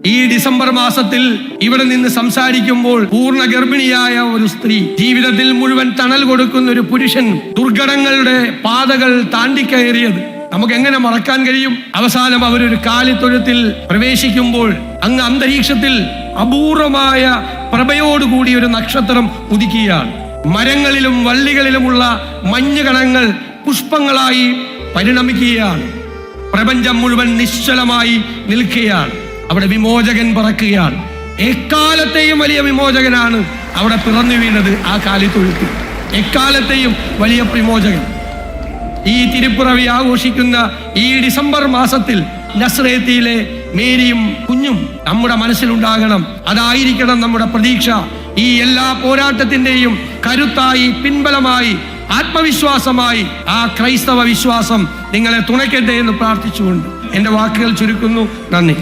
ഈ ഡിസംബർ മാസത്തിൽ ഇവിടെ നിന്ന് സംസാരിക്കുമ്പോൾ പൂർണ്ണ ഗർഭിണിയായ ഒരു സ്ത്രീ, ജീവിതത്തിൽ മുഴുവൻ തണൽ കൊടുക്കുന്ന ഒരു പുരുഷൻ ദുർഘടങ്ങളുടെ പാതകൾ താണ്ടിക്കയറിയത് നമുക്ക് എങ്ങനെ മറക്കാൻ കഴിയും? അവസാനം അവരൊരു കാലിത്തൊഴുത്തിൽ പ്രവേശിക്കുമ്പോൾ അങ്ങ് അന്തരീക്ഷത്തിൽ അപൂർവമായ പ്രഭയോടുകൂടി ഒരു നക്ഷത്രം ഉദിക്കുകയാണ്. മരങ്ങളിലും വള്ളികളിലുമുള്ള മഞ്ഞുകണങ്ങൾ പുഷ്പങ്ങളായി പരിണമിക്കുകയാണ്. പ്രപഞ്ചം മുഴുവൻ നിശ്ചലമായി നിൽക്കുകയാണ്. അവിടെ വിമോചകൻ പറക്കുകയാണ്. എക്കാലത്തെയും വലിയ വിമോചകനാണ് അവിടെ പിറന്നു വീണത് ആ കാലിത്തൊഴുത്തിൽ. എക്കാലത്തെയും വലിയ വിമോചകൻ. ഈ തിരുപ്പിറവി ആഘോഷിക്കുന്ന ഈ ഡിസംബർ മാസത്തിൽ നസ്രേത്തിയിലെ മേരിയും കുഞ്ഞും നമ്മുടെ മനസ്സിലുണ്ടാകണം. അതായിരിക്കണം നമ്മുടെ പ്രതീക്ഷ. ഈ എല്ലാ പോരാട്ടത്തിന്റെയും കരുത്തായി, പിൻബലമായി, ആത്മവിശ്വാസമായി ആ ക്രൈസ്തവ വിശ്വാസം നിങ്ങളെ തുണയ്ക്കട്ടെ എന്ന് പ്രാർത്ഥിച്ചുകൊണ്ട് എൻ്റെ വാക്കുകൾ ചുരുക്കുന്നു. നന്ദി.